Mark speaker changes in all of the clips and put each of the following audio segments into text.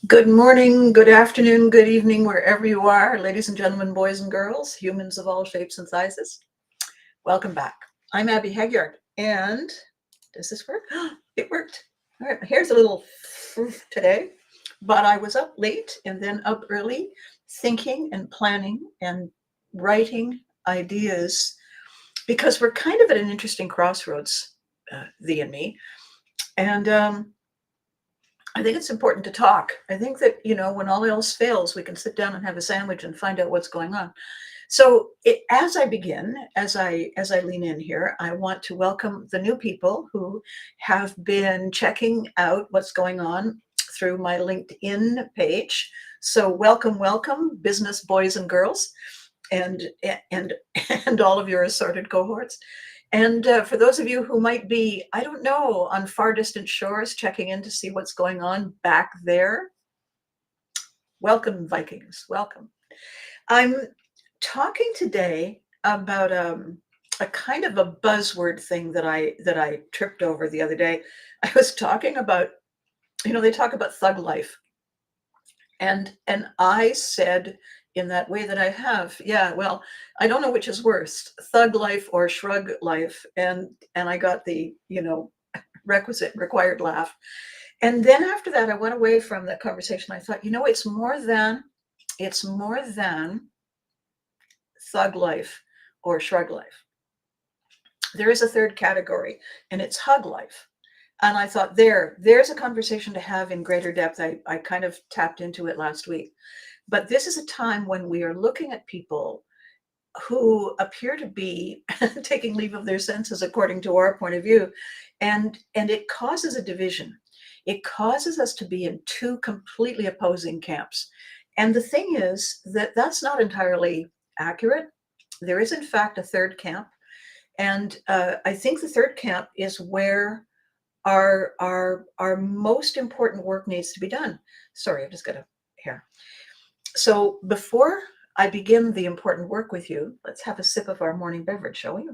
Speaker 1: Good morning, good afternoon, good evening, wherever you are, ladies and gentlemen, boys and girls, humans of all shapes and sizes. Welcome back. I'm Abby Hagyard, and does this work? It worked. All right, here's a little today, but I was up late and then up early thinking and planning and writing ideas because we're kind of at an interesting crossroads, thee and me. And I think it's important to talk. I think that, when all else fails, we can sit down and have a sandwich and find out what's going on. So as I begin, as I lean in here, I want to welcome the new people who have been checking out what's going on through my LinkedIn page. So welcome, business boys and girls, and and and all of your assorted cohorts. And for those of you who might be, I don't know, on far distant shores checking in to see what's going on back there, welcome, Vikings, welcome. I'm talking today about a kind of a buzzword thing that I tripped over the other day. I was talking about, they talk about thug life, and I said in that way that I have, yeah, well, I don't know which is worse, thug life or shrug life, and I got the required laugh. And then after that, I went away from that conversation. I thought, it's more than thug life or shrug life. There is a third category, and it's hug life. And I thought, there's a conversation to have in greater depth. I kind of tapped into it last week. But this is a time when we are looking at people who appear to be taking leave of their senses according to our point of view, and it causes a division. It causes us to be in two completely opposing camps. And the thing is that that's not entirely accurate. There is in fact a third camp, and I think the third camp is where our most important work needs to be done. Sorry, I've just got a hair. So before I begin the important work with you, let's have a sip of our morning beverage, shall we?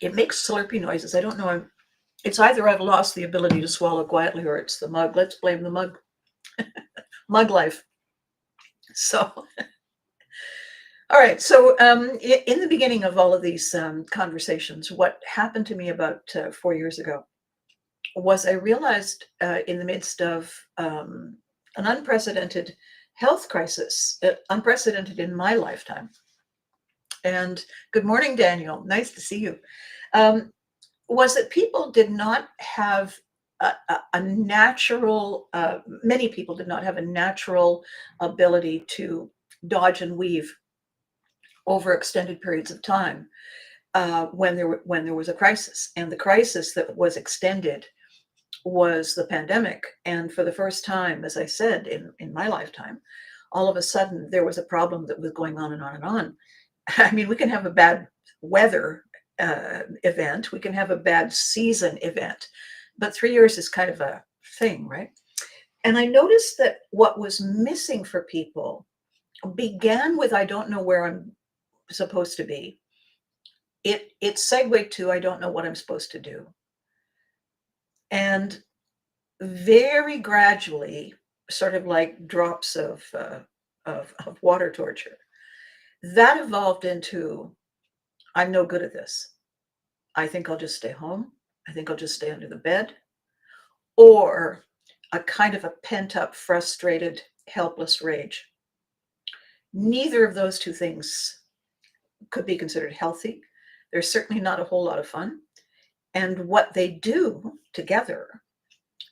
Speaker 1: It makes slurpy noises. I don't know. It's either I've lost the ability to swallow quietly or it's the mug. Let's blame the mug. Mug life. So, all right. So in the beginning of all of these conversations, what happened to me about 4 years ago was I realized in the midst of an unprecedented health crisis, unprecedented in my lifetime. And good morning, Daniel. Nice to see you. Was that people did not have a natural, many people did not have a natural ability to dodge and weave over extended periods of time when there was a crisis. And the crisis that was extended was the pandemic. And for the first time, as I said, in my lifetime, all of a sudden there was a problem that was going on and on and on. I mean, we can have a bad weather event, we can have a bad season event, but 3 years is kind of a thing, right? And I noticed that what was missing for people began with, I don't know where I'm supposed to be. It segued to, I don't know what I'm supposed to do. And very gradually, sort of like drops of water torture, that evolved into, I'm no good at this. I think I'll just stay home. I think I'll just stay under the bed. Or a kind of a pent up, frustrated, helpless rage. Neither of those two things could be considered healthy. They're certainly not a whole lot of fun. And what they do together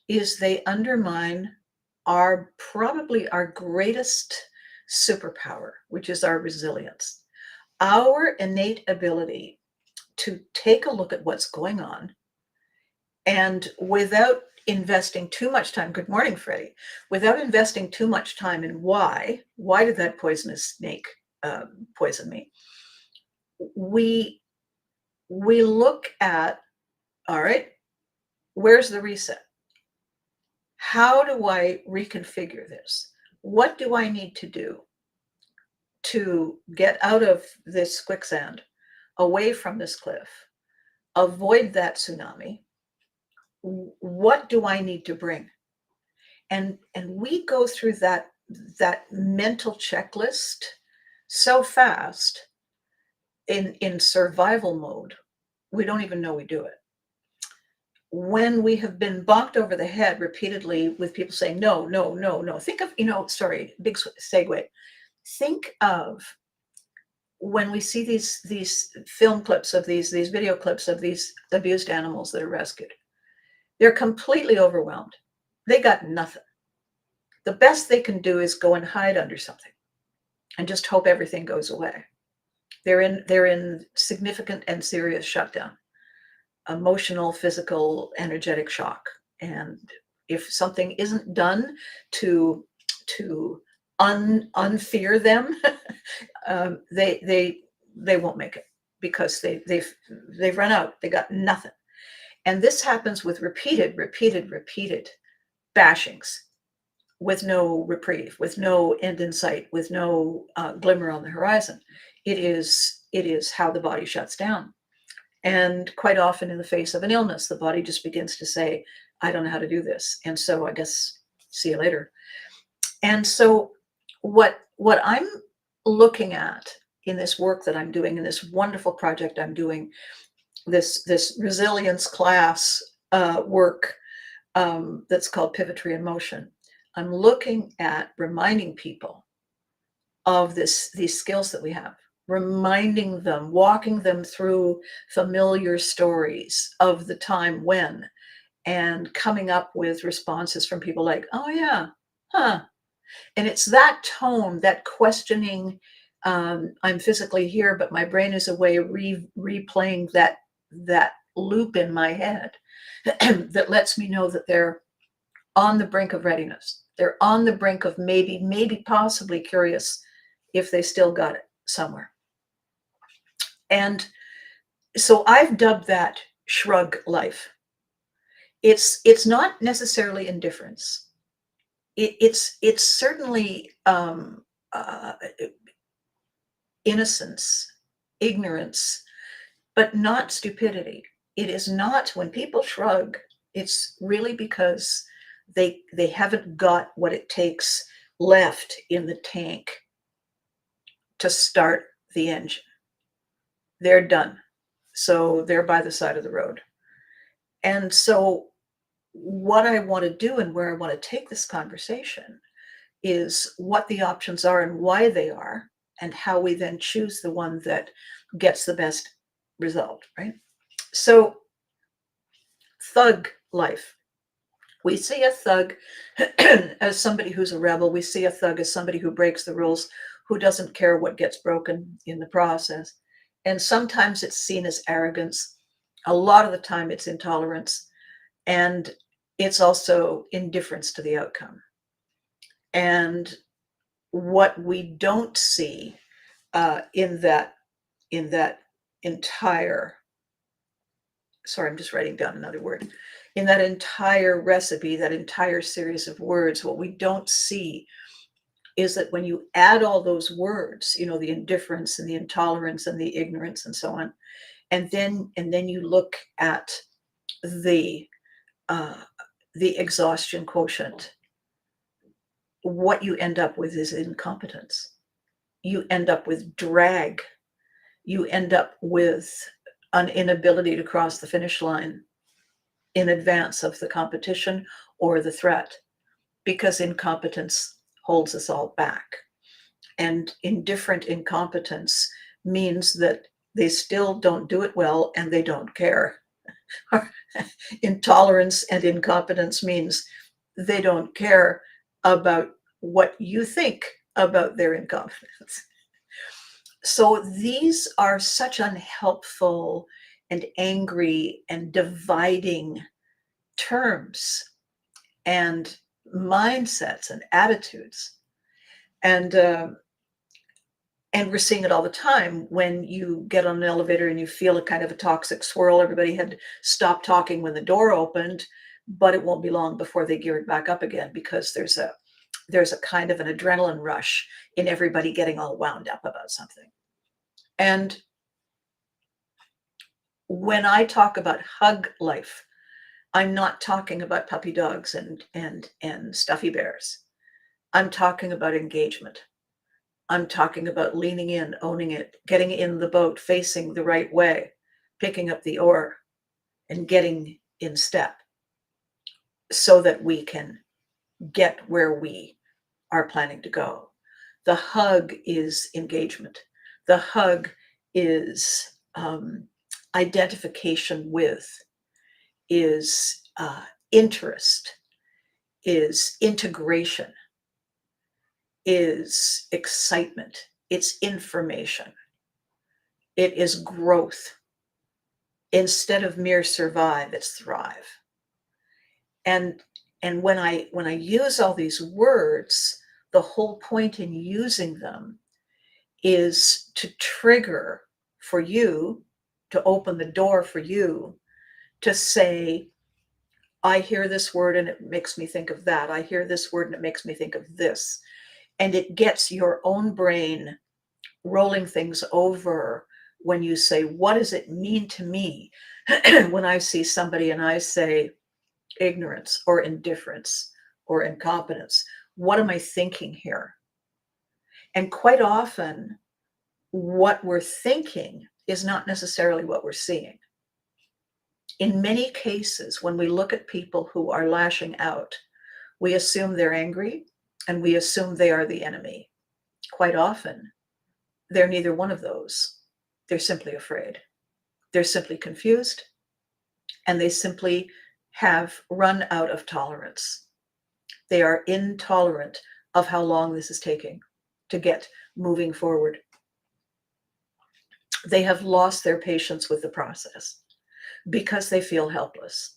Speaker 1: is they undermine probably our greatest superpower, which is our resilience, our innate ability to take a look at what's going on and without investing too much time, good morning, Freddie, without investing too much time in why did that poisonous snake poison me? We look at, all right, where's the reset? How do I reconfigure this? What do I need to do to get out of this quicksand, away from this cliff, avoid that tsunami, what do I need to bring? And we go through that mental checklist so fast in survival mode, we don't even know we do it. When we have been bonked over the head repeatedly with people saying, no, no, no, no. Think of, sorry, big segue. Think of when we see these film clips of these video clips of these abused animals that are rescued. They're completely overwhelmed. They got nothing. The best they can do is go and hide under something and just hope everything goes away. They're in significant and serious shutdown, emotional, physical, energetic shock. And if something isn't done to unfear them, they won't make it, because they've run out. They got nothing. And this happens with repeated bashings, with no reprieve, with no end in sight, with no glimmer on the horizon. It is how the body shuts down. And quite often in the face of an illness, the body just begins to say, I don't know how to do this. And so I guess, see you later. And so what I'm looking at in this work that I'm doing, in this wonderful project I'm doing, this resilience class work that's called Pivotry in Motion, I'm looking at reminding people of these skills that we have, reminding them, walking them through familiar stories of the time when, and coming up with responses from people like, oh yeah, huh. And it's that tone, that questioning, I'm physically here, but my brain is away, replaying that loop in my head that lets me know that they're on the brink of readiness. They're on the brink of maybe possibly curious if they still got it somewhere. And so I've dubbed that Shrug life. It's not necessarily indifference. It's certainly innocence, ignorance, but not stupidity. It is not, when people shrug, it's really because they haven't got what it takes left in the tank to start the engine. They're done. So they're by the side of the road. And so what I want to do, and where I want to take this conversation, is what the options are and why they are, and how we then choose the one that gets the best result, right? So thug life. We see a thug as somebody who's a rebel. We see a thug as somebody who breaks the rules, who doesn't care what gets broken in the process. And sometimes it's seen as arrogance. A lot of the time it's intolerance. And it's also indifference to the outcome. And what we don't see in that entire, sorry, I'm just writing down another word, in that entire recipe, that entire series of words, what we don't see is that when you add all those words, the indifference and the intolerance and the ignorance and so on, and then you look at the exhaustion quotient, what you end up with is incompetence. You end up with drag. You end up with an inability to cross the finish line in advance of the competition or the threat, because incompetence holds us all back. And indifferent incompetence means that they still don't do it well and they don't care. Intolerance and incompetence means they don't care about what you think about their incompetence. So these are such unhelpful and angry and dividing terms and mindsets and attitudes. And we're seeing it all the time when you get on an elevator and you feel a kind of a toxic swirl. Everybody had stopped talking when the door opened, but it won't be long before they gear it back up again, because there's a kind of an adrenaline rush in everybody getting all wound up about something. And when I talk about hug life, I'm not talking about puppy dogs and stuffy bears. I'm talking about engagement. I'm talking about leaning in, owning it, getting in the boat, facing the right way, picking up the oar, and getting in step so that we can get where we are planning to go. The hug is engagement. The hug is identification with, is interest, is integration, is excitement, it's information, it is growth. Instead of mere survive, it's thrive. And when I use all these words, the whole point in using them is to trigger for you, to open the door for you to say, I hear this word and it makes me think of that. I hear this word and it makes me think of this. And it gets your own brain rolling things over when you say, what does it mean to me when I see somebody and I say ignorance or indifference or incompetence? What am I thinking here? And quite often, what we're thinking is not necessarily what we're seeing. In many cases, when we look at people who are lashing out, we assume they're angry and we assume they are the enemy. Quite often, they're neither one of those. They're simply afraid. They're simply confused, and they simply have run out of tolerance. They are intolerant of how long this is taking to get moving forward. They have lost their patience with the process because they feel helpless.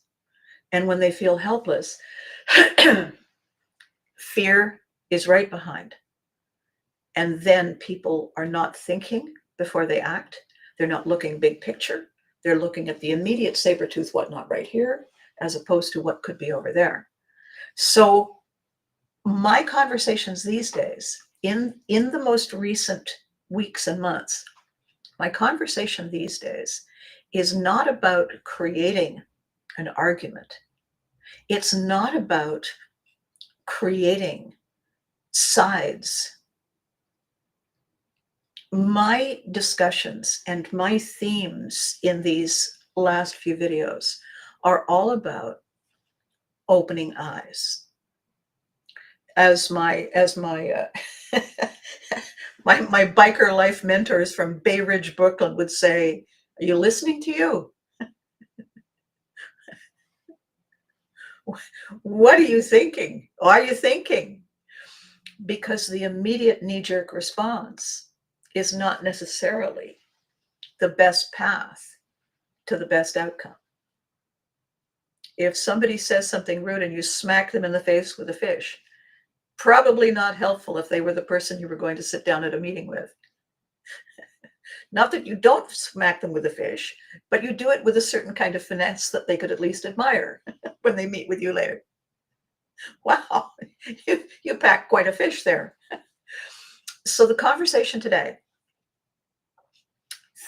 Speaker 1: And when they feel helpless, fear is right behind. And then people are not thinking before they act. They're not looking big picture. They're looking at the immediate saber-tooth whatnot right here, as opposed to what could be over there. So my conversations these days, in the most recent weeks and months, my conversation these days is not about creating an argument. It's not about creating sides. My discussions and my themes in these last few videos are all about opening eyes. As my my biker life mentors from Bay Ridge, Brooklyn would say, are you listening to you? What are you thinking? Why are you thinking? Because the immediate knee-jerk response is not necessarily the best path to the best outcome. If somebody says something rude and you smack them in the face with a fish, probably not helpful if they were the person you were going to sit down at a meeting with. Not that you don't smack them with a fish, but you do it with a certain kind of finesse that they could at least admire when they meet with you later. Wow, you packed quite a fish there. So the conversation today,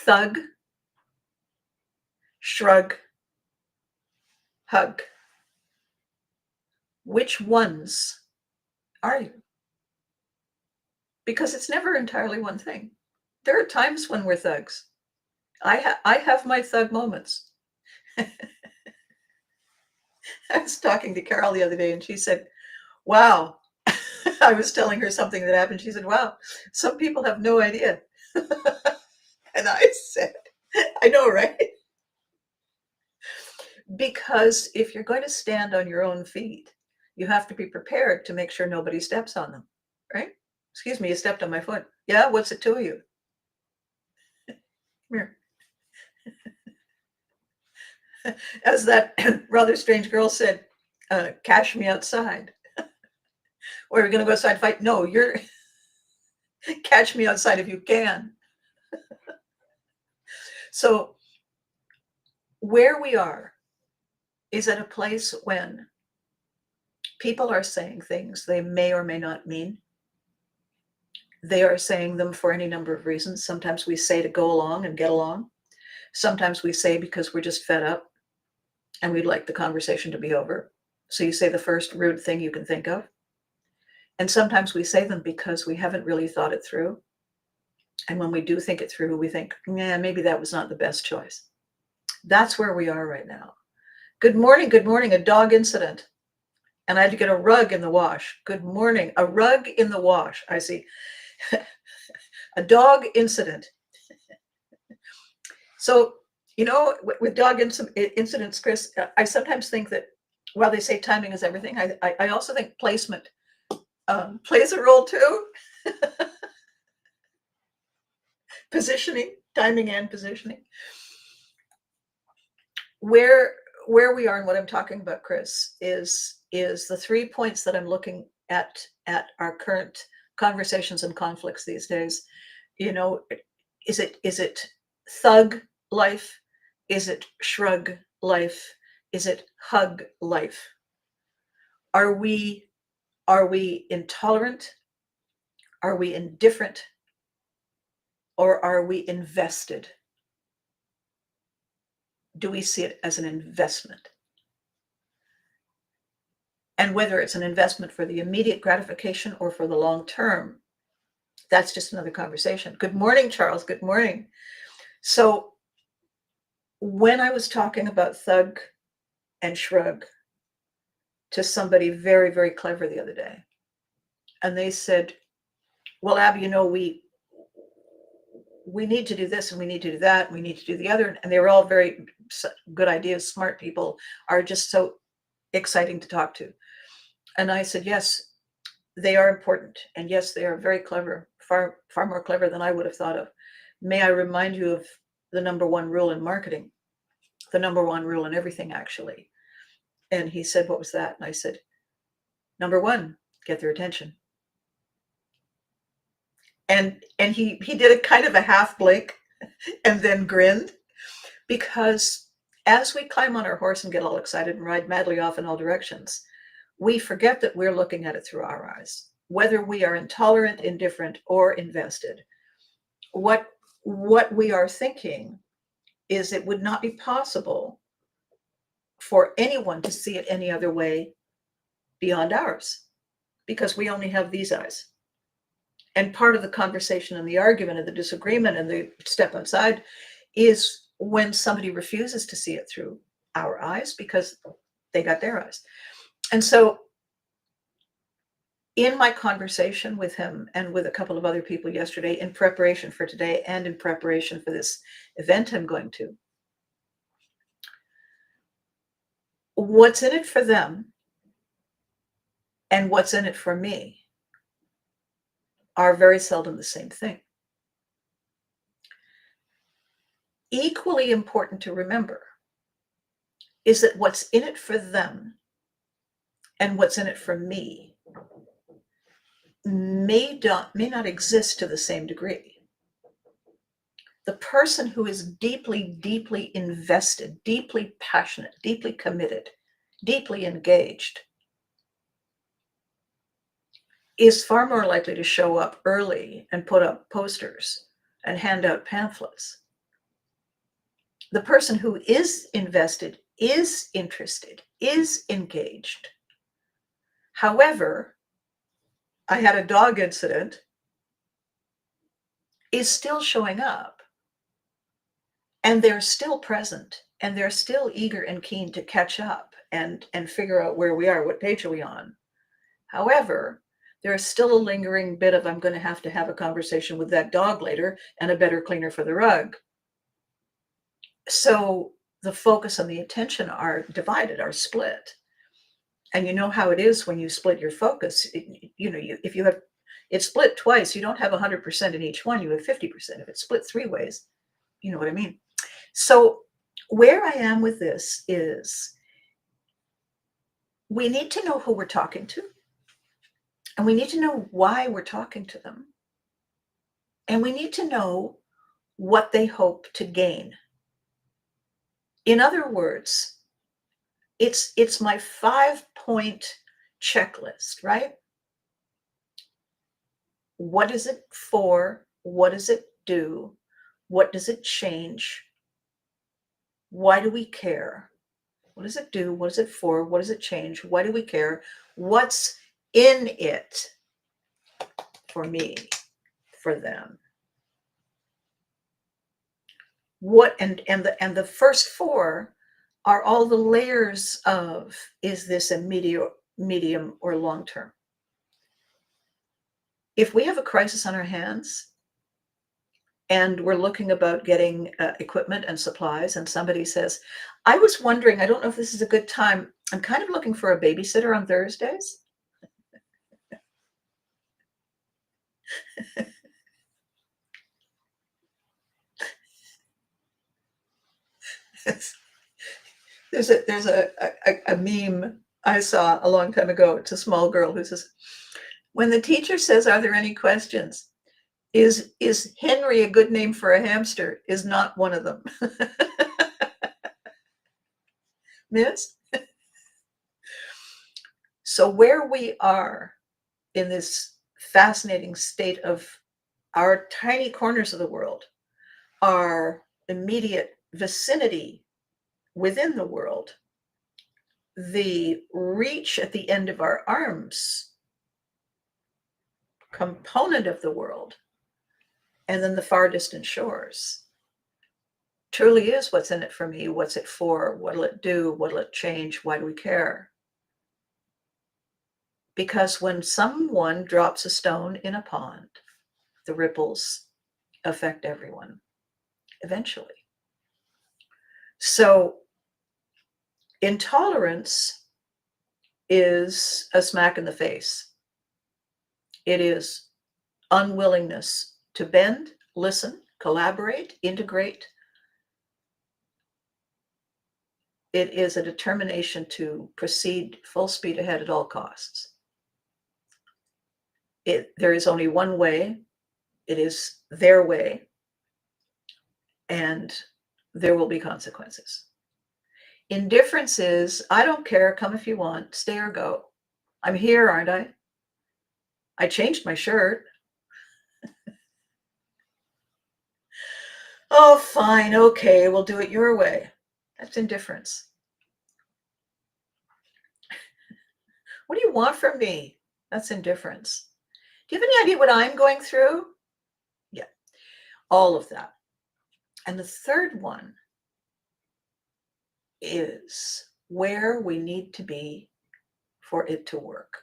Speaker 1: thug, shrug, hug. Which ones are you? Because it's never entirely one thing. There are times when we're thugs. I have my thug moments. I was talking to Carol the other day and she said, wow, I was telling her something that happened. She said, wow, some people have no idea. And I said, I know, right? Because if you're going to stand on your own feet, you have to be prepared to make sure nobody steps on them, right? Excuse me, you stepped on my foot. Yeah, what's it to you? Come here. As that rather strange girl said, cash me outside. Or we're going to go outside and fight. No, you're catch me outside if you can. So where we are is at a place when people are saying things they may or may not mean. They are saying them for any number of reasons. Sometimes we say to go along and get along. Sometimes we say because we're just fed up. and we'd like the conversation to be over. So you say the first rude thing you can think of. And sometimes we say them because we haven't really thought it through. And when we do think it through, we think, yeah, maybe that was not the best choice. That's where we are right now. Good morning, a dog incident. And I had to get a rug in the wash. Good morning, a rug in the wash. I see. A dog incident. So, with dog incidents, Chris, I sometimes think that while they say timing is everything, I also think placement plays a role too. Positioning, timing and positioning. Where we are and what I'm talking about, Chris, is the 3 points that I'm looking at our current conversations and conflicts these days. Is it thug life? Is it shrug life? Is it hug life? Are we intolerant? Are we indifferent? Or are we invested? Do we see it as an investment? And whether it's an investment for the immediate gratification or for the long term, that's just another conversation. Good morning, Charles. Good morning. So when I was talking about thug and shrug to somebody very, very clever the other day, and they said, well, Abby, we need to do this and we need to do that, and we need to do the other. And they were all very good ideas. Smart people are just so exciting to talk to. And I said, yes, they are important. And yes, they are very clever, far more clever than I would have thought of. May I remind you of the number one rule in marketing, the number one rule in everything, actually. And he said, what was that? And I said, number one, get their attention. And he did a kind of a half blink and then grinned, because as we climb on our horse and get all excited and ride madly off in all directions, we forget that we're looking at it through our eyes, whether we are intolerant, indifferent, or invested. What we are thinking is it would not be possible for anyone to see it any other way beyond ours, because we only have these eyes. And part of the conversation and the argument and the disagreement and the step outside is when somebody refuses to see it through our eyes because they got their eyes. And so in my conversation with him and with a couple of other people yesterday, in preparation for today and in preparation for this event I'm going to, what's in it for them and what's in it for me are very seldom the same thing. Equally important to remember is that what's in it for them and what's in it for me may not exist to the same degree. The person who is deeply, deeply invested, deeply passionate, deeply committed, deeply engaged is far more likely to show up early and put up posters and hand out pamphlets. The person who is invested, is interested, is engaged. However, I had a dog incident, is still showing up, and they're still present, and they're still eager and keen to catch up and figure out where we are, what page are we on. However, there's still a lingering bit of, I'm going to have a conversation with that dog later and a better cleaner for the rug. So the focus and the attention are divided, are split. And you know how it is when you split your focus. If you have it split twice, you don't have 100% in each one, you have 50%. If it's split three ways, you know what I mean? So where I am with this is we need to know who we're talking to, and we need to know why we're talking to them. And we need to know what they hope to gain. In other words, it's my 5-point checklist, right? What is it for? What does it do? What does it change? Why do we care? What does it do? What is it for? What does it change? Why do we care? What's in it for me, for them? What and the first four are all the layers of, is this a medium or long term? If we have a crisis on our hands and we're looking about getting equipment and supplies, and somebody says, I was wondering, I don't know if this is a good time, I'm kind of looking for a babysitter on Thursdays. There's a meme I saw a long time ago. It's a small girl who says, when the teacher says, are there any questions? Is Henry a good name for a hamster? Is not one of them. Miss? So where we are in this fascinating state of our tiny corners of the world, our immediate vicinity within the world, the reach at the end of our arms component of the world, and then the far distant shores, truly is what's in it for me. What's it for? What'll it do? What'll it change? Why do we care? Because when someone drops a stone in a pond, the ripples affect everyone eventually. So intolerance is a smack in the face. It is unwillingness to bend, listen, collaborate, integrate. It is a determination to proceed full speed ahead at all costs. There is only one way. It is their way, and there will be consequences. Indifference is, I don't care, come if you want, stay or go. I'm here, aren't I? I changed my shirt. Oh, fine, okay, we'll do it your way. That's indifference. What do you want from me? That's indifference. Do you have any idea what I'm going through? Yeah, all of that. And the third one is where we need to be for it to work.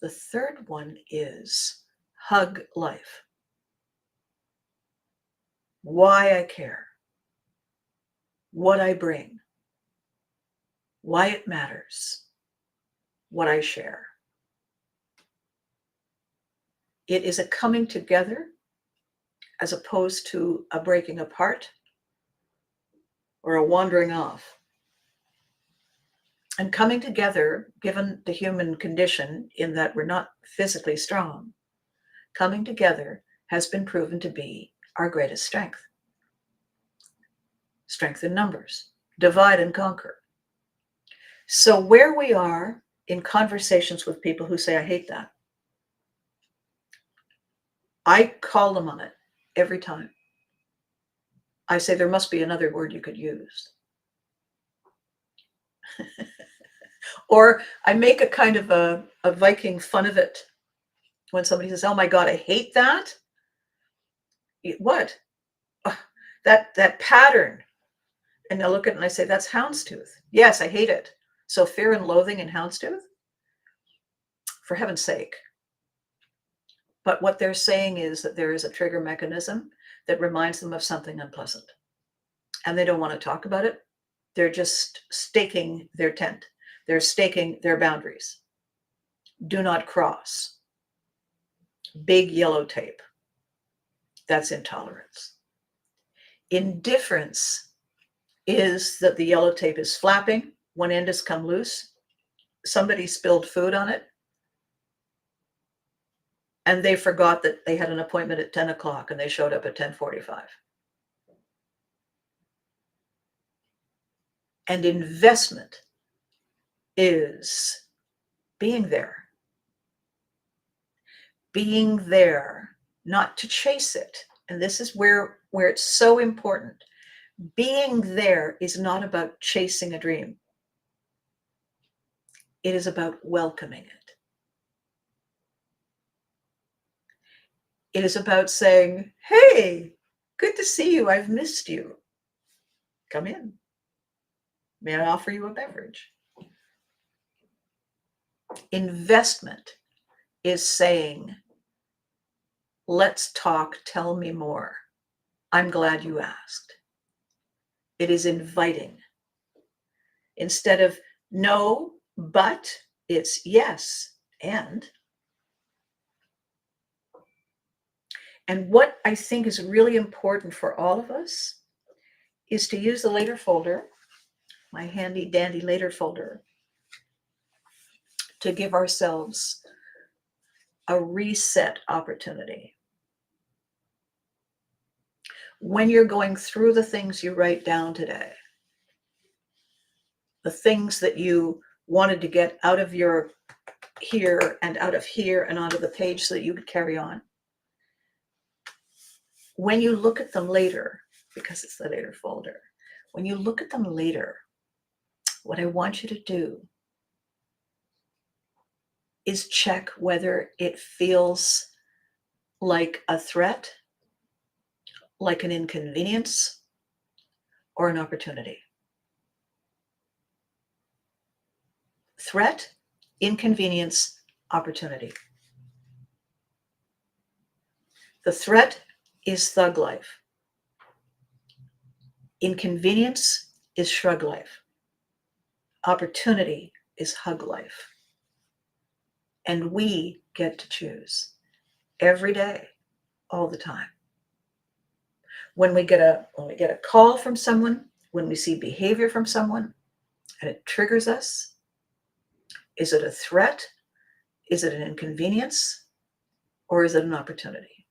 Speaker 1: The third one is hug life. Why I care, what I bring, why it matters, what I share. It is a coming together as opposed to a breaking apart or a wandering off. And coming together, given the human condition in that we're not physically strong, coming together has been proven to be our greatest strength. Strength in numbers, divide and conquer. So where we are in conversations with people who say, I hate that, I call them on it every time. I say, there must be another word you could use. Or I make a kind of a Viking fun of it when somebody says, oh my God, I hate that. What? That pattern. And I look at it and I say, that's houndstooth. Yes, I hate it. So fear and loathing in houndstooth? For heaven's sake. But what they're saying is that there is a trigger mechanism that reminds them of something unpleasant. And they don't want to talk about it. They're just staking their tent. They're staking their boundaries. Do not cross. Big yellow tape. That's intolerance. Indifference is that the yellow tape is flapping. One end has come loose. Somebody spilled food on it. And they forgot that they had an appointment at 10 o'clock and they showed up at 10:45. And investment is being there. Being there, not to chase it. And this is where it's so important. Being there is not about chasing a dream. It is about welcoming it. It is about saying, hey, good to see you. I've missed you. Come in. May I offer you a beverage? Investment is saying, let's talk, tell me more. I'm glad you asked. It is inviting. Instead of no, but, it's yes, and. And what I think is really important for all of us is to use the later folder, my handy dandy later folder, to give ourselves a reset opportunity. When you're going through the things you write down today, the things that you wanted to get out of your here and out of here and onto the page so that you could carry on, when you look at them later, because it's the later folder, when you look at them later, what I want you to do is check whether it feels like a threat, like an inconvenience, or an opportunity. Threat, inconvenience, opportunity. The threat is thug life. Inconvenience is shrug life. Opportunity is hug life. And we get to choose every day, all the time. When we get a call from someone, when we see behavior from someone, and it triggers us, is it a threat? Is it an inconvenience? Or is it an opportunity?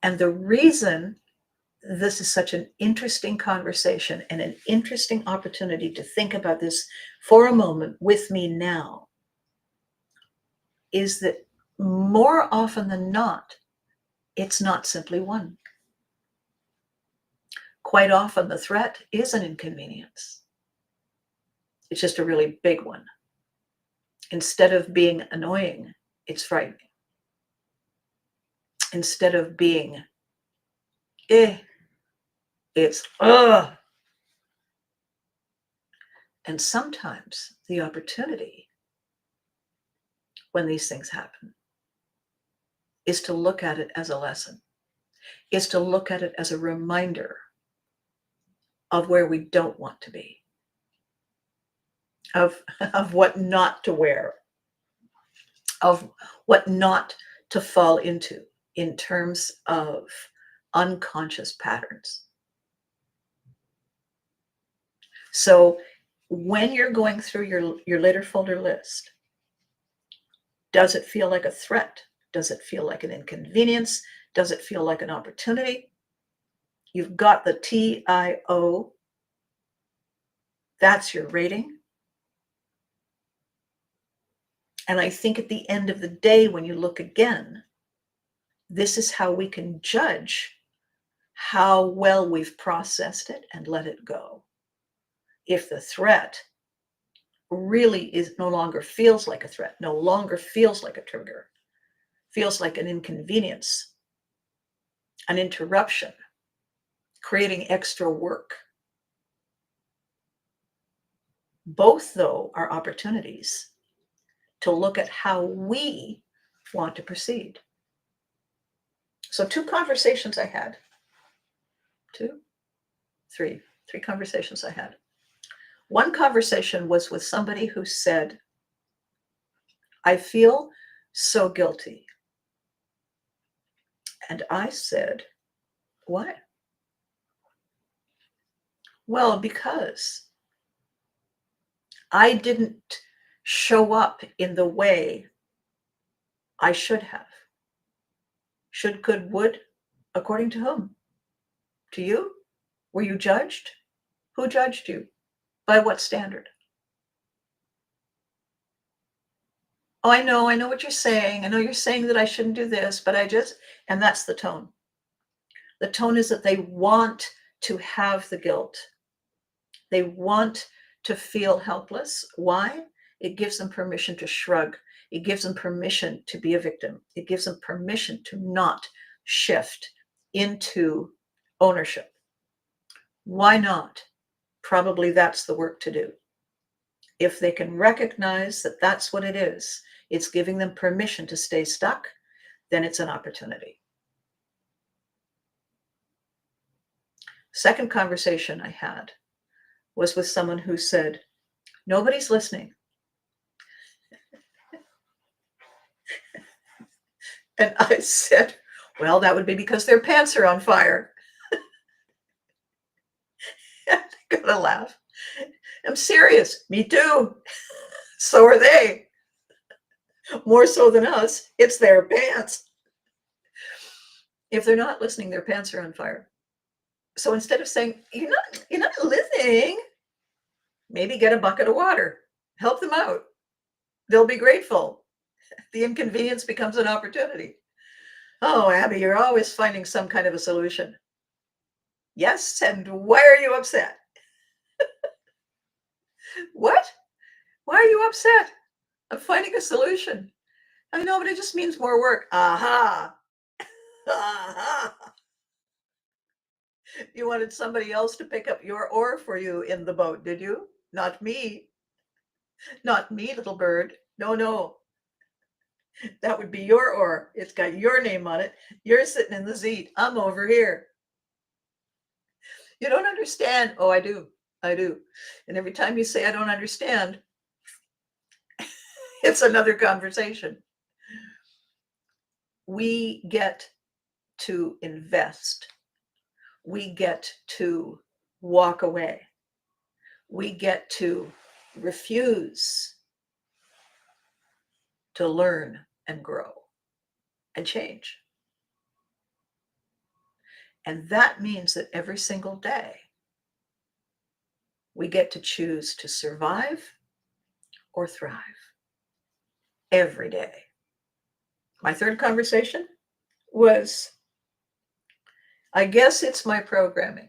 Speaker 1: And the reason this is such an interesting conversation and an interesting opportunity to think about this for a moment with me now is that more often than not, it's not simply one. Quite often the threat is an inconvenience. It's just a really big one. Instead of being annoying, it's frightening. Instead of being it's ugh. And sometimes the opportunity when these things happen is to look at it as a lesson, is to look at it as a reminder of where we don't want to be, of what not to wear, of what not to fall into in terms of unconscious patterns. So when you're going through your later folder list, does it feel like a threat? Does it feel like an inconvenience? Does it feel like an opportunity? You've got the TIO. That's your rating. And I think at the end of the day, when you look again, this is how we can judge how well we've processed it and let it go. If the threat really is no longer feels like a threat, no longer feels like a trigger, feels like an inconvenience, an interruption, creating extra work. Both, though, are opportunities to look at how we want to proceed. So three conversations I had. One conversation was with somebody who said, I feel so guilty. And I said, why? Well, because I didn't show up in the way I should have. Should, could, would, according to whom? To you? Were you judged? Who judged you? By what standard? Oh, I know what you're saying. I know you're saying that I shouldn't do this, but and that's the tone. The tone is that they want to have the guilt. They want to feel helpless. Why? It gives them permission to shrug. It gives them permission to be a victim. It gives them permission to not shift into ownership. Why not? Probably that's the work to do. If they can recognize that that's what it is, it's giving them permission to stay stuck, then it's an opportunity. Second conversation I had was with someone who said, nobody's listening. And I said, well, that would be because their pants are on fire. And I gotta laugh. I'm serious. Me too. So are they. More so than us. It's their pants. If they're not listening, their pants are on fire. So instead of saying, you're not listening, maybe get a bucket of water. Help them out. They'll be grateful. The inconvenience becomes an opportunity. Oh, Abby, you're always finding some kind of a solution. Yes, and why are you upset? What? Why are you upset? I'm finding a solution. I know, but it just means more work. Aha. Aha. You wanted somebody else to pick up your oar for you in the boat, did you? Not me. Not me, little bird. No, no. That would be your oar. It's got your name on it. You're sitting in the seat. I'm over here. You don't understand. Oh, I do. I do. And every time you say, I don't understand, it's another conversation. We get to invest. We get to walk away. We get to refuse to learn and grow and change. And that means that every single day, we get to choose to survive or thrive. Every day. My third conversation was, I guess it's my programming.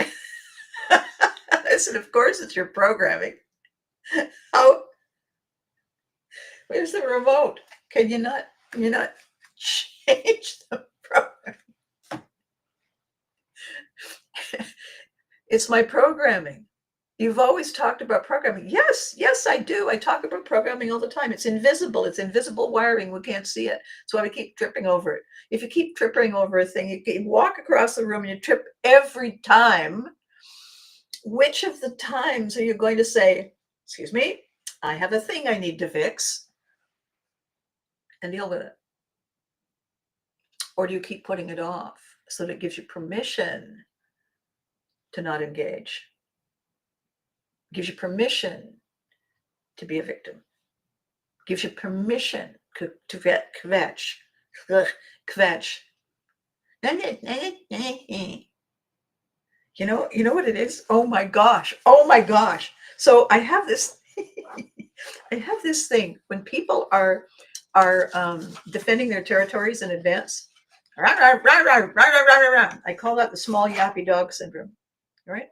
Speaker 1: I said, of course it's your programming. How? Where's the remote? Can you not change the program? It's my programming. You've always talked about programming. Yes, I do. I talk about programming all the time. It's invisible. It's invisible wiring. We can't see it. So I keep tripping over it. If you keep tripping over a thing, you walk across the room and you trip every time. Which of the times are you going to say, excuse me, I have a thing I need to fix, and deal with it? Or do you keep putting it off so that it gives you permission to not engage? Gives you permission to be a victim. Gives you permission to kvetch. You know what it is? Oh my gosh. So I have this thing when people are defending their territories in advance. I call that the small yappy dog syndrome, right?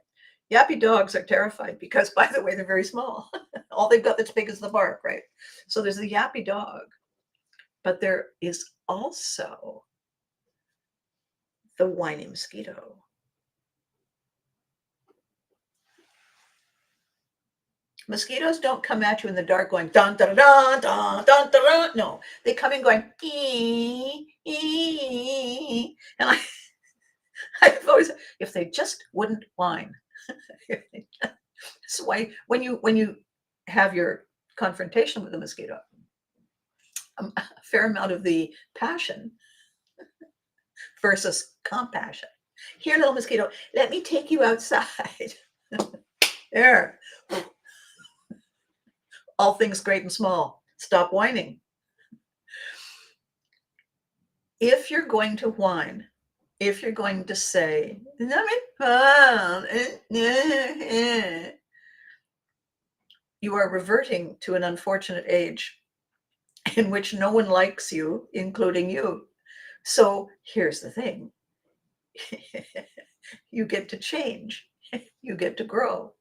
Speaker 1: Yappy dogs are terrified because, by the way, they're very small. All they've got that's big is the bark, right? So there's the yappy dog, but there is also the whiny mosquito. Mosquitoes don't come at you in the dark going dun dun dun dun dun dun. No, they come in going ee ee, and I've always, if they just wouldn't whine. That's why when you have your confrontation with the mosquito, a fair amount of the passion versus compassion. Here, little mosquito, let me take you outside. There. All things great and small. Stop whining. If you're going to whine, if you're going to say, you are reverting to an unfortunate age in which no one likes you, including you. So here's the thing. You get to change. You get to grow.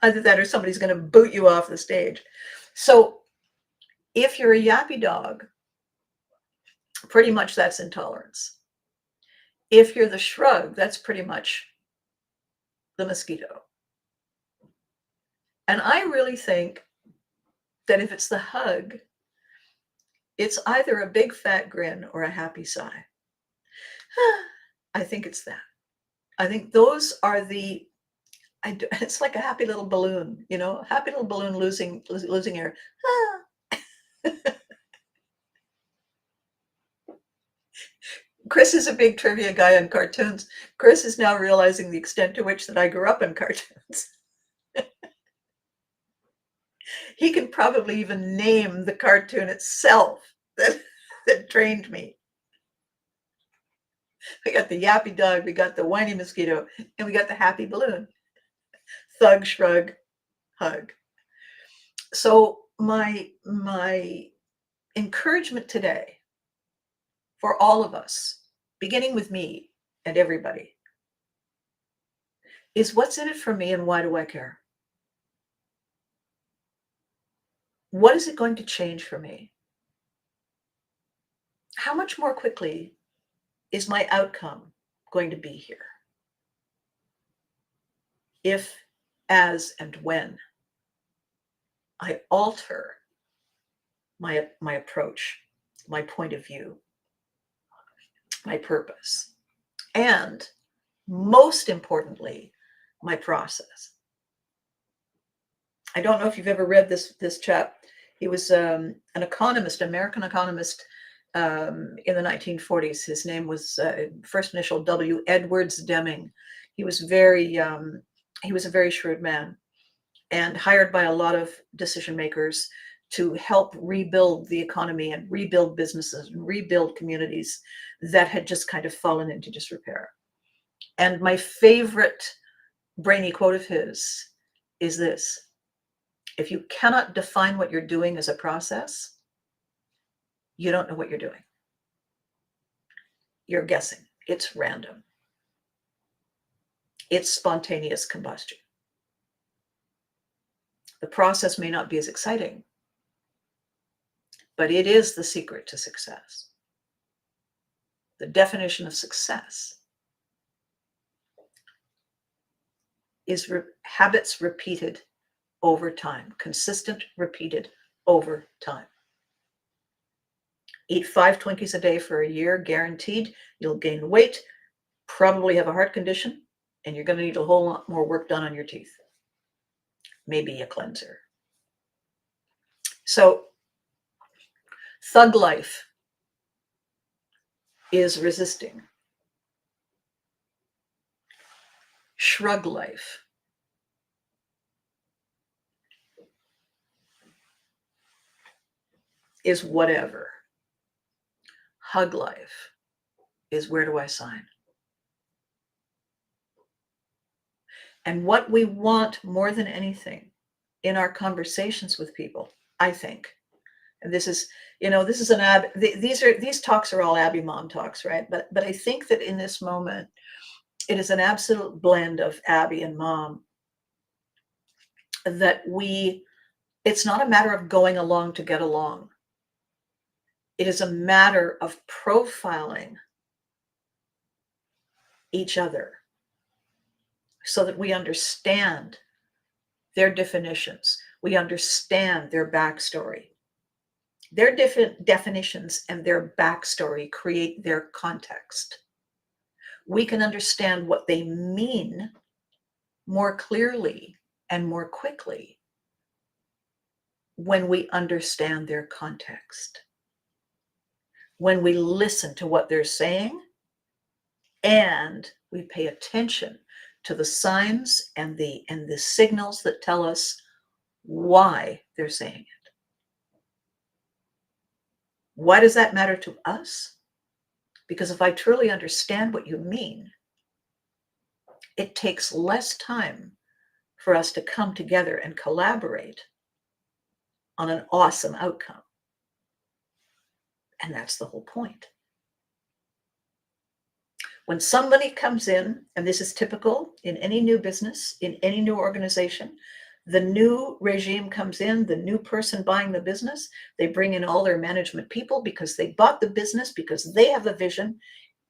Speaker 1: Either that or somebody's going to boot you off the stage. So if you're a yappy dog, pretty much that's intolerance. If you're the shrug, that's pretty much the mosquito. And I really think that if it's the hug, it's either a big fat grin or a happy sigh. I think it's that. I think those are it's like a happy little balloon, happy little balloon losing air. Chris is a big trivia guy on cartoons. Chris is now realizing the extent to which that I grew up in cartoons. He can probably even name the cartoon itself that trained me. We got the yappy dog, we got the whiny mosquito, and we got the happy balloon. Thug, shrug, hug. So my encouragement today for all of us, beginning with me and everybody, is what's in it for me and why do I care? What is it going to change for me? How much more quickly is my outcome going to be here? If, as, and when I alter my approach, my point of view, my purpose, and most importantly, my process. I don't know if you've ever read this chap. He was an economist, American economist in the 1940s. His name was first initial W. Edwards Deming. He was a very shrewd man and hired by a lot of decision makers to help rebuild the economy and rebuild businesses and rebuild communities that had just kind of fallen into disrepair. And my favorite brainy quote of his is this: if you cannot define what you're doing as a process, you don't know what you're doing. You're guessing. It's random. It's spontaneous combustion. The process may not be as exciting, but it is the secret to success. The definition of success is habits repeated over time, consistent, repeated over time. Eat 5 Twinkies a day for a year, guaranteed. You'll gain weight, probably have a heart condition, and you're going to need a whole lot more work done on your teeth. Maybe a cleanser. So, thug life is resisting. Shrug life is whatever. Hug life is where do I sign? And what we want more than anything in our conversations with people, I think, and this is these talks are all Abby Mom talks, right? But I think that in this moment, it is an absolute blend of Abby and Mom that it's not a matter of going along to get along. It is a matter of profiling each other so that we understand their definitions. We understand their backstory. Their different definitions and their backstory create their context. We can understand what they mean more clearly and more quickly when we understand their context, when we listen to what they're saying, and we pay attention to the signs and the signals that tell us why they're saying it. Why does that matter to us? Because if I truly understand what you mean, it takes less time for us to come together and collaborate on an awesome outcome. And that's the whole point. When somebody comes in, and this is typical in any new business, in any new organization, the new regime comes in, the new person buying the business, they bring in all their management people because they bought the business, because they have a vision,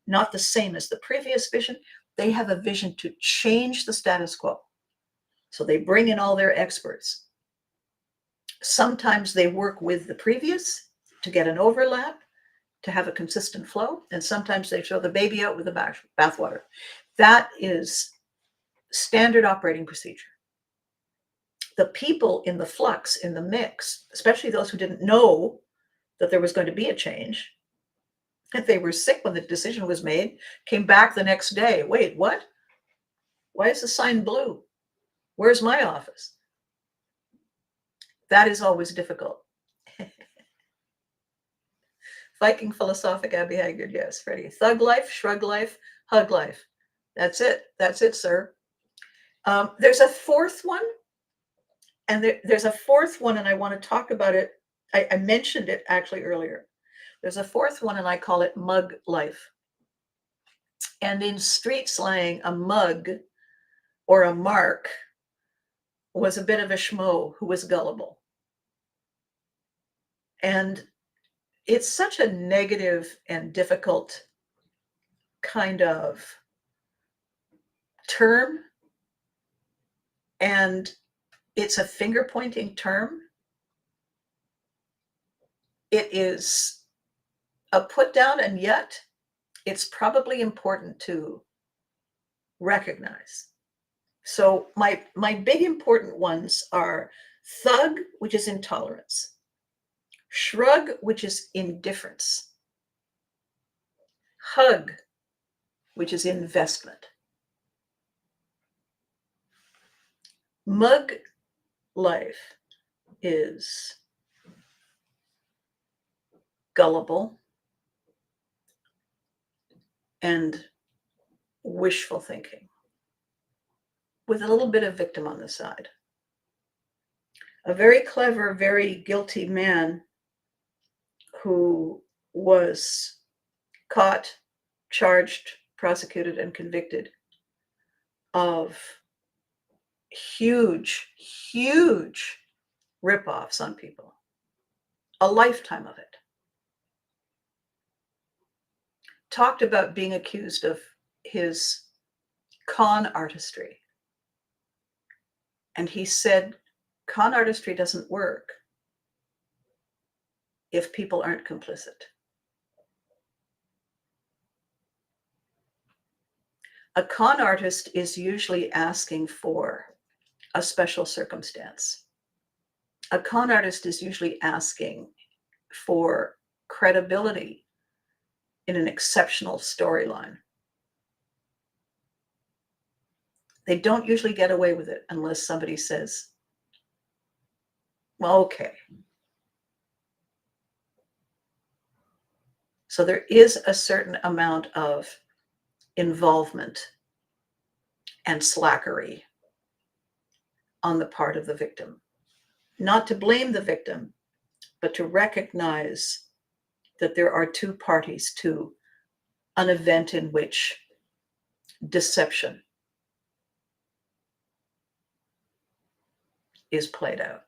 Speaker 1: not the same as the previous vision. They have a vision to change the status quo. So they bring in all their experts. Sometimes they work with the previous to get an overlap, to have a consistent flow, and sometimes they throw the baby out with the bathwater. That is standard operating procedure. The people in the flux, in the mix, especially those who didn't know that there was going to be a change, if they were sick when the decision was made, came back the next day. Wait, what? Why is the sign blue? Where's my office? That is always difficult. Viking philosophic Abby Haggard, yes, Freddie. Thug life, shrug life, hug life. That's it. That's it, sir. There's a fourth one, and there's a fourth one, and I want to talk about it. I mentioned it actually earlier. There's a fourth one, and I call it mug life. And in street slang, a mug or a mark was a bit of a schmo who was gullible. And it's such a negative and difficult kind of term, and it's a finger pointing term. It is a put down, and yet it's probably important to recognize. So my big important ones are thug, which is intolerance, shrug, which is indifference, hug, which is investment, mug life is gullible and wishful thinking, with a little bit of victim on the side. A very clever, very guilty man who was caught, charged, prosecuted, and convicted of huge, huge ripoffs on people, a lifetime of it. Talked about being accused of his con artistry. And he said, con artistry doesn't work if people aren't complicit. A con artist is usually asking for a special circumstance. A con artist is usually asking for credibility in an exceptional storyline. They don't usually get away with it unless somebody says, well, okay. So there is a certain amount of involvement and slackery on the part of the victim. Not to blame the victim, but to recognize that there are two parties to an event in which deception is played out.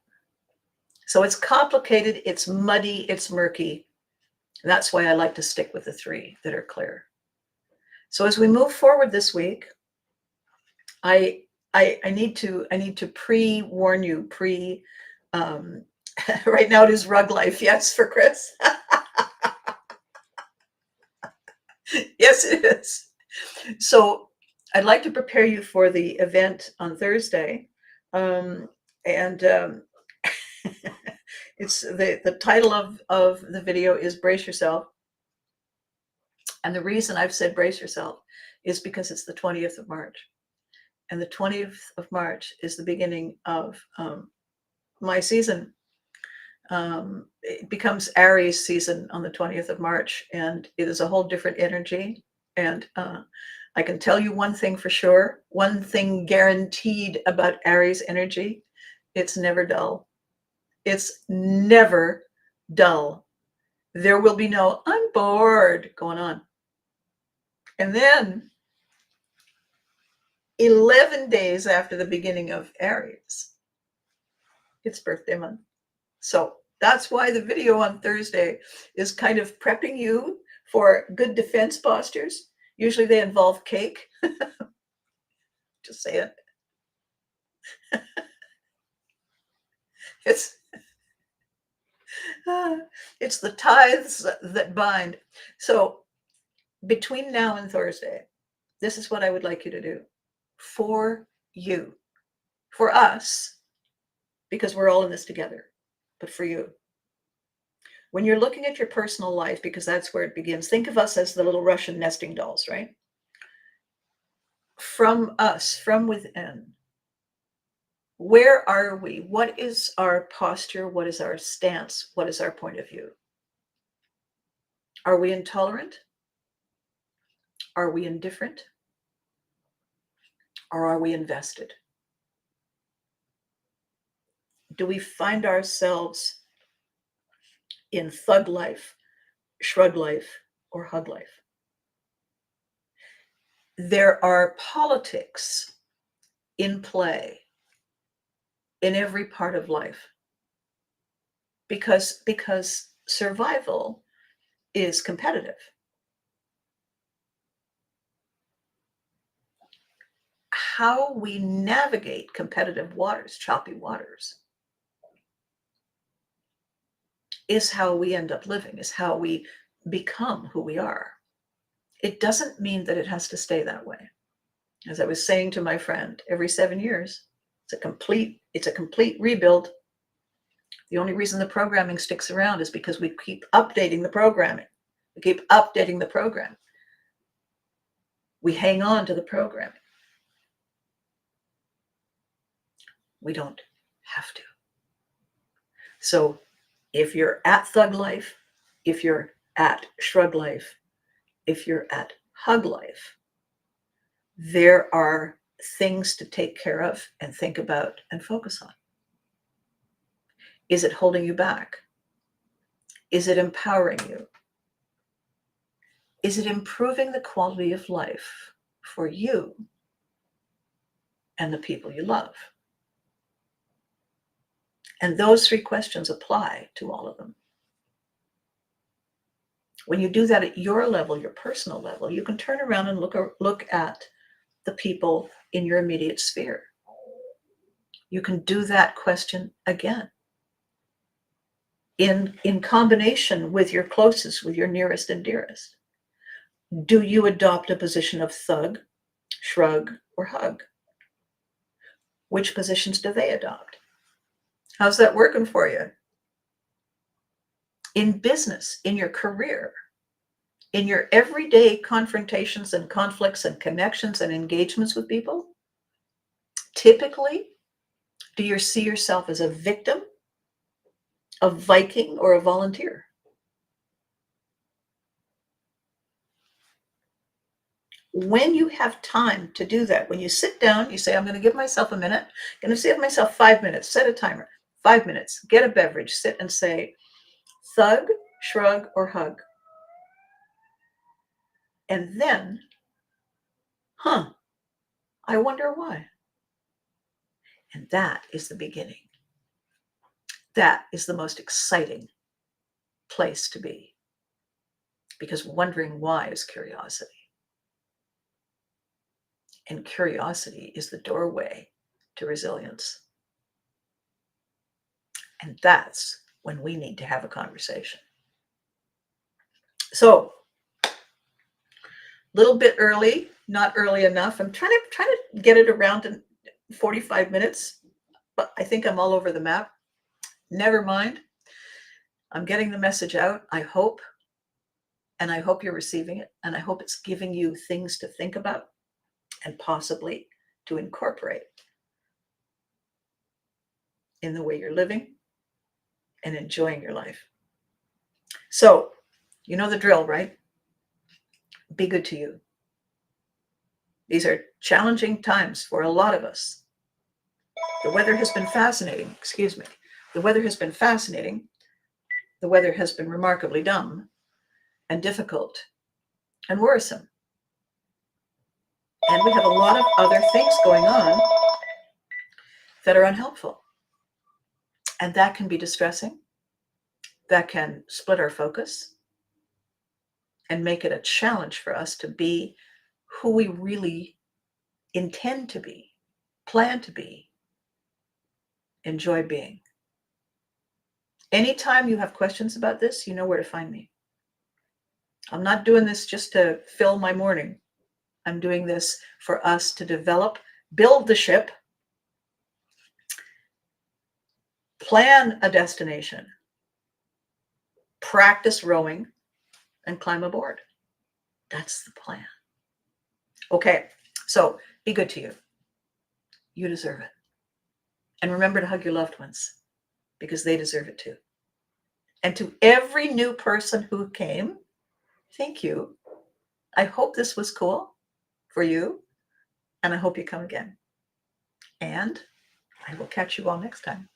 Speaker 1: So it's complicated, it's muddy, it's murky. And that's why I like to stick with the three that are clear. So as we move forward this week, I need to pre-warn you, right now it is rug life, yes, for Chris. Yes, it is. So I'd like to prepare you for the event on Thursday. It's the title of the video is Brace Yourself. And the reason I've said brace yourself is because it's the 20th of March. And the 20th of March is the beginning of my season. It becomes Aries season on the 20th of March, and it is a whole different energy. And I can tell you one thing for sure, one thing guaranteed about Aries energy, it's never dull. It's never dull. There will be no, I'm bored going on. And then 11 days after the beginning of Aries, it's birthday month. So that's why the video on Thursday is kind of prepping you for good defense postures. Usually they involve cake. Just say it. It's it's the tithes that bind. So between now and Thursday, this is what I would like you to do for you, for us, because we're all in this together, but for you. When you're looking at your personal life, because that's where it begins, think of us as the little Russian nesting dolls, right? From us, from within, where are we? What is our posture? What is our stance? What is our point of view? Are we intolerant? Are we indifferent? Or are we invested? Do we find ourselves in thug life, shrug life, or hug life? There are politics in play in every part of life because survival is competitive. How we navigate competitive waters, choppy waters, is how we end up living, is how we become who we are. It doesn't mean that it has to stay that way. As I was saying to my friend, every 7 years, it's a complete rebuild. The only reason the programming sticks around is because we keep updating the programming. We keep updating the program. We hang on to the programming. We don't have to. So if you're at thug life, if you're at shrug life, if you're at hug life, there are things to take care of and think about and focus on. Is it holding you back? Is it empowering you? Is it improving the quality of life for you and the people you love? And those 3 questions apply to all of them. When you do that at your level, your personal level, you can turn around and look at the people in your immediate sphere. You can do that question again in combination with your closest, with your nearest and dearest. Do you adopt a position of thug, shrug, or hug? Which positions do they adopt? How's that working for you? In business, in your career, in your everyday confrontations and conflicts and connections and engagements with people, typically, do you see yourself as a victim, a Viking, or a volunteer? When you have time to do that, when you sit down, you say, I'm going to give myself a minute, I'm going to give myself 5 minutes, set a timer, 5 minutes, get a beverage, sit and say, thug, shrug, or hug. And then, I wonder why. And that is the beginning. That is the most exciting place to be. Because wondering why is curiosity. And curiosity is the doorway to resilience. And that's when we need to have a conversation. So, a little bit early, not early enough. I'm trying to get it around in 45 minutes, but I think I'm all over the map. Never mind. I'm getting the message out, I hope. And I hope you're receiving it. And I hope it's giving you things to think about and possibly to incorporate in the way you're living and enjoying your life. So, you know the drill, right? Be good to you. These are challenging times for a lot of us. The weather has been fascinating. The weather has been fascinating. The weather has been remarkably dumb and difficult and worrisome. And we have a lot of other things going on that are unhelpful. And that can be distressing. That can split our focus and make it a challenge for us to be who we really intend to be, plan to be, enjoy being. Anytime you have questions about this, you know where to find me. I'm not doing this just to fill my morning. I'm doing this for us to develop, build the ship, plan a destination, practice rowing, and climb aboard. That's the plan. Okay, so be good to you. You deserve it. And remember to hug your loved ones because they deserve it too. And to every new person who came, thank you. I hope this was cool for you, and I hope you come again. And I will catch you all next time.